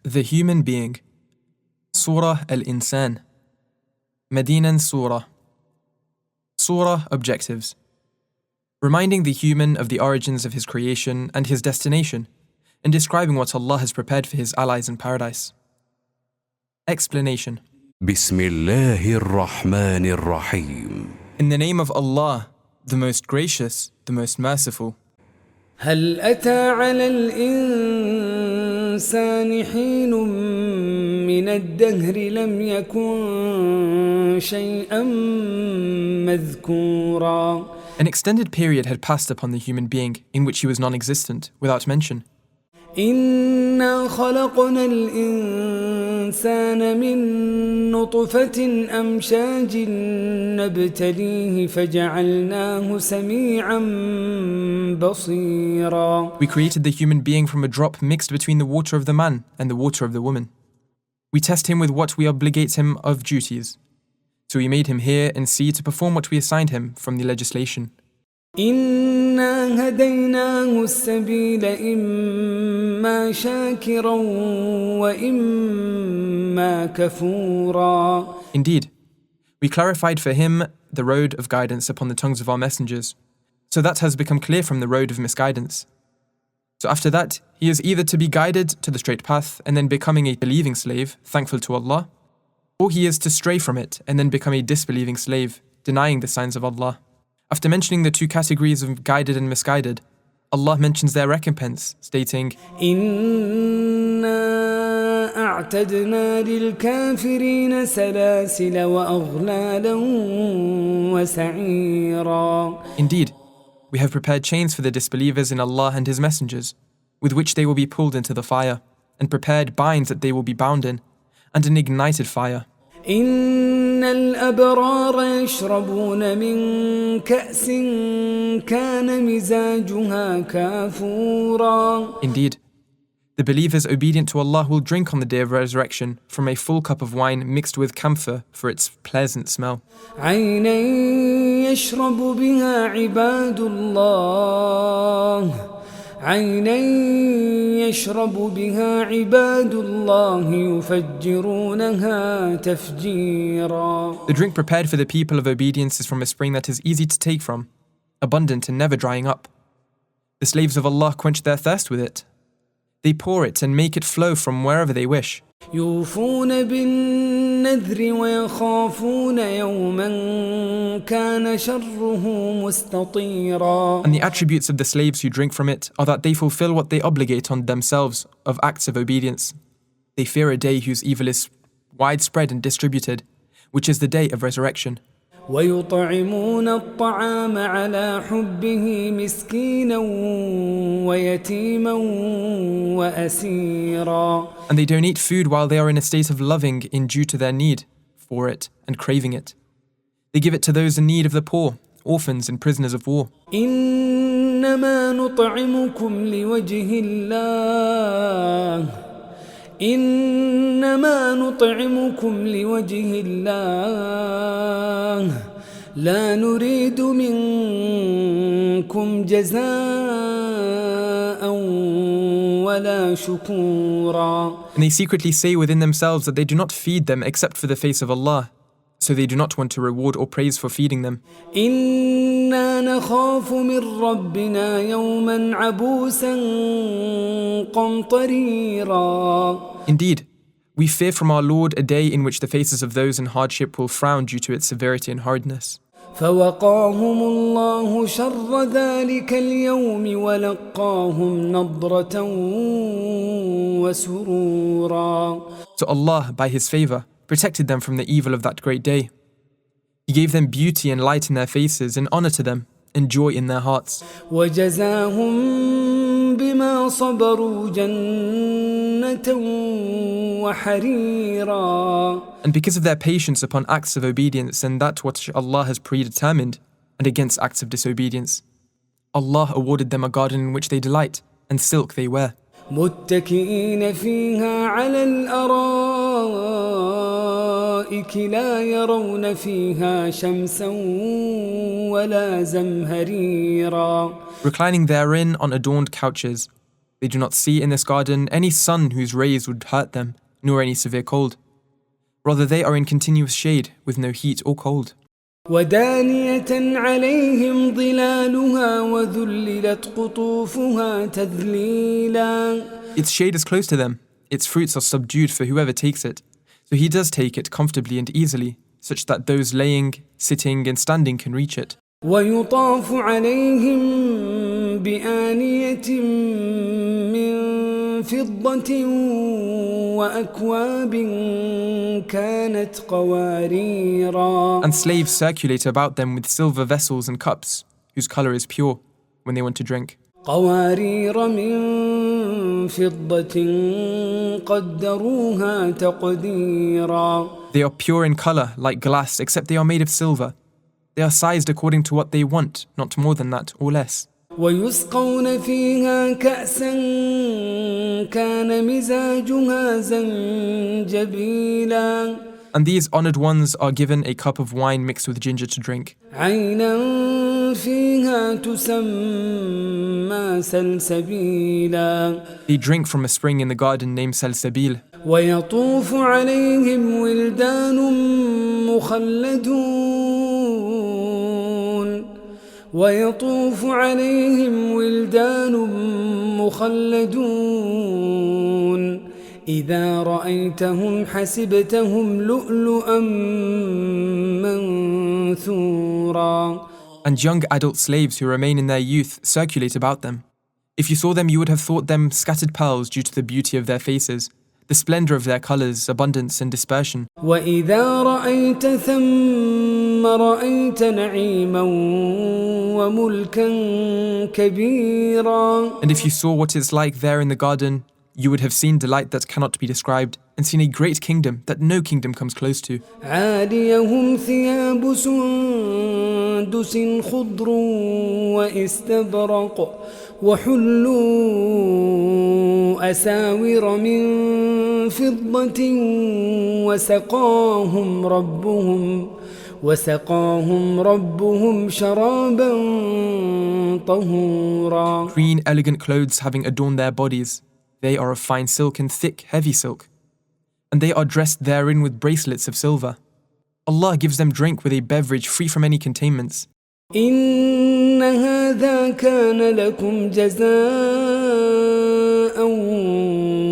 The Human Being. Surah Al-Insan. Medinan Surah. Surah Objectives. Reminding the human of the origins of his creation and his destination, and describing what Allah has prepared for his allies in paradise. Explanation. بسم الله الرحمن الرحيم. In the name of Allah, the most gracious, the most merciful. هل أتى على الإنسان حين من الدهر لم يكن شيئا مذكورا. An extended period had passed upon the human being in which he was non-existent, without mention. إنا خلقنا الإنسان من نطفة أمشاج نبتليه فجعلناه سميعا بصيرا. We created the human being from a drop mixed between the water of the man and the water of the woman. We test him with what we obligate him of duties. So we made him hear and see to perform what we assigned him from the legislation. إنا هديناه السبيل إما شاكرا وإما كفورا. Indeed, we clarified for him the road of guidance upon the tongues of our messengers, so that has become clear from the road of misguidance. So after that, he is either to be guided to the straight path and then becoming a believing slave, thankful to Allah, or he is to stray from it and then become a disbelieving slave, denying the signs of Allah. After mentioning the two categories of guided and misguided, Allah mentions their recompense, stating, إِنَّا أَعْتَدْنَا لِلْكَافِرِينَ سَلَاسِلَ وَأَغْلَالًا وَسَعِيرًا. Indeed, we have prepared chains for the disbelievers in Allah and His messengers, with which they will be pulled into the fire, and prepared binds that they will be bound in, and an ignited fire. إن الأبرار يشربون من كأس كان مزاجها كافورا. Indeed, the believers obedient to Allah will drink on the day of resurrection from a full cup of wine mixed with camphor for its pleasant smell. عينا يشرب بها عباد الله. عينا يشرب بها عباد الله يفجرونها تفجيرا. The drink prepared for the people of obedience is from a spring that is easy to take from, abundant and never drying up. The slaves of Allah quench their thirst with it. They pour it and make it flow from wherever they wish. يوفون بالنذر ويخافون يوما كان شره مستطيرا. And the attributes of the slaves who drink from it are that they fulfill what they obligate on themselves of acts of obedience. They fear a day whose evil is widespread and distributed, which is the day of resurrection. ويطعمون الطعام على حبه مسكينا ويتيما وأسيرا. And they donate food while they are in a state of loving in due to their need for it and craving it. They give it to those in need of the poor, orphans and prisoners of war. إنما نطعمكم لوجه الله. إنما نطعمكم لوجه الله لا نريد منكم جزاء ولا شكورا. And they secretly say within themselves that they do not feed them except for the face of Allah, so they do not want to reward or praise for feeding them. إنا نخاف من ربنا يوما عبوسا قمطريرا. Indeed, we fear from our Lord a day in which the faces of those in hardship will frown due to its severity and hardness. فوقاهم الله شر ذلك اليوم ولقاهم نضرة وسرورا. So Allah, by His favour, protected them from the evil of that great day. He gave them beauty and light in their faces and honour to them and joy in their hearts. وجزاهم بما صبروا جنة وحريرا. And because of their patience upon acts of obedience and that which Allah has predetermined, and against acts of disobedience, Allah awarded them a garden in which they delight, and silk they wear. متكئين فيها على الأرائك لا يرون فيها شمسا ولا زمهريرا. Reclining therein on adorned couches, They do not see in this garden any sun whose rays would hurt them, nor any severe cold. Rather, they are in continuous shade, with no heat or cold. ودانية عليهم ظلالها وذللت قطوفها تذليلا. Its shade is close to them, its fruits are subdued for whoever takes it. So he does take it comfortably and easily, such that those laying, sitting and standing can reach it. ويطاف عليهم بآنية من فضة وأكواب كانت قواريرا. And slaves circulate about them with silver vessels and cups, whose colour is pure, when they want to drink. قوارير من فضة قدروها تقديرا. They are pure in colour, like glass, except they are made of silver. They are sized according to what they want, not more than that or less. ويسقون فيها كأسا كان مزاجها زنجبيلا. And these honoured ones are given a cup of wine mixed with ginger to drink. عينا فيها تسمى سلسبيلا. They drink from a spring in the garden named Salsabil. ويطوف عليهم ولدان مخلدون. ويطوف عليهم ولدان مخلدون. إذا رأيتهم حسبتهم لؤلؤا منثورا. And young adult slaves who remain in their youth circulate about them. If you saw them, you would have thought them scattered pearls due to the beauty of their faces, the splendour of their colours, abundance and dispersion. وإذا رأيت ثم رأيت نعيما وملكا كبيرا. And if you saw what it's like there in the garden, you would have seen delight that cannot be described, and seen a great kingdom that no kingdom comes close to. عاليهم ثياب سندس خضر واستبرق وحلوا أساور من فضة وسقاهم ربهم شرابا طهورا. Green, elegant clothes having adorned their bodies. They are of fine silk and thick, heavy silk. And they are dressed therein with bracelets of silver. Allah gives them drink with a beverage free from any containments. إن هذا كان لكم جزاء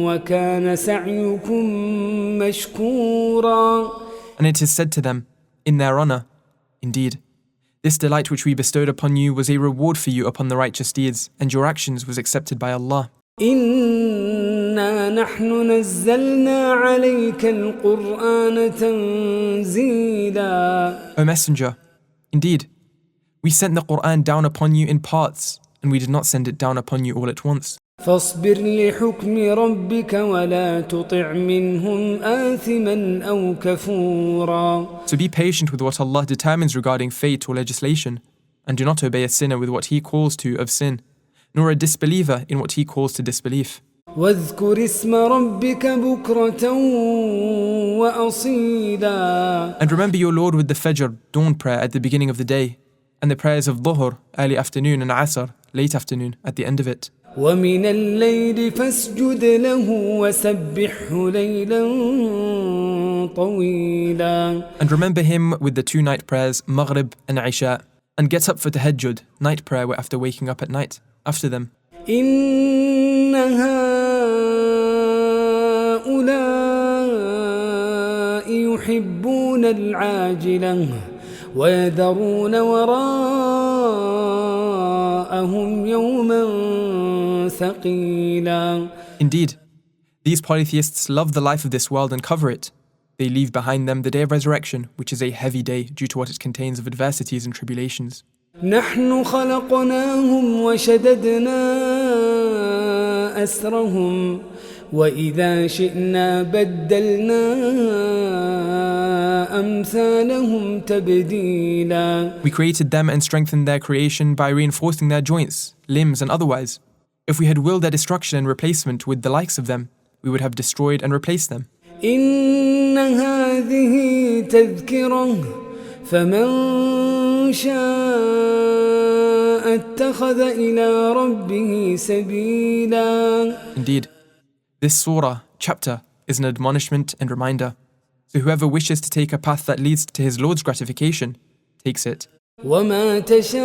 وكان سعيكم مشكورا. And it is said to them, in their honour, indeed, this delight which we bestowed upon you was a reward for you upon the righteous deeds, and your actions was accepted by Allah. إنا نحن نزلنا عليك القرآن تنزيلا. O Messenger, indeed, we sent the Qur'an down upon you in parts, and we did not send it down upon you all at once. فاصبر لحكم ربك ولا تطع منهم آثما أو كفورا. So be patient with what Allah determines regarding fate or legislation, and do not obey a sinner with what he calls to of sin, nor a disbeliever in what he calls to disbelief. واذكر اسم ربك بكرة وأصيلا. And remember your Lord with the Fajr, dawn prayer at the beginning of the day, and the prayers of Dhuhr, early afternoon, and Asr, late afternoon, at the end of it. ومن الليل فاسجد له وسبحه ليلا طويلا. And remember him with the two night prayers, Maghrib and Isha, and get up for Tahajjud, night prayer after waking up at night, after them. إن هؤلاء يحبون العاجلة ويذرون وراءهم يوما ثقيلا. Indeed, these polytheists love the life of this world and cover it. They leave behind them the day of resurrection, which is a heavy day due to what it contains of adversities and tribulations. نحن خلقناهم وشددنا أسرهم وإذا شئنا بدلنا أمثالهم تبديلا. We created them and strengthened their creation by reinforcing their joints, limbs and otherwise. If we had willed their destruction and replacement with the likes of them, we would have destroyed and replaced them. إن هذه تذكرة فمن شاء اتخذ إلى ربه سبيلا. Indeed, this surah, chapter, is an admonishment and reminder. So whoever wishes to take a path that leads to his Lord's gratification, takes it. وما تشاءون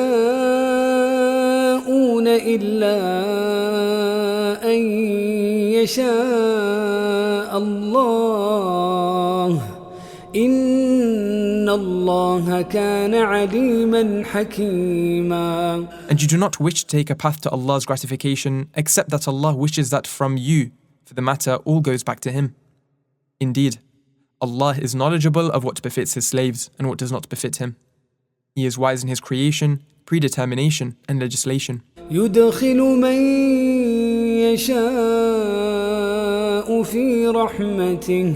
إلا أن يشاء الله إن الله كان عليما حكيما. And you do not wish to take a path to Allah's gratification except that Allah wishes that from you, for the matter all goes back to Him. Indeed, Allah is knowledgeable of what befits His slaves and what does not befit Him. He is wise in His creation, predetermination and legislation. يدخل من يشاء في رحمته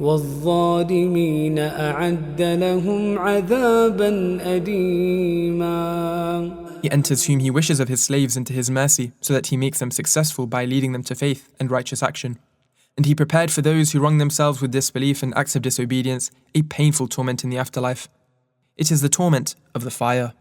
والظالمين أعد لهم عذابا أليما. He enters whom He wishes of His slaves into His mercy so that He makes them successful by leading them to faith and righteous action. And He prepared for those who wrong themselves with disbelief and acts of disobedience a painful torment in the afterlife. It is the torment of the fire.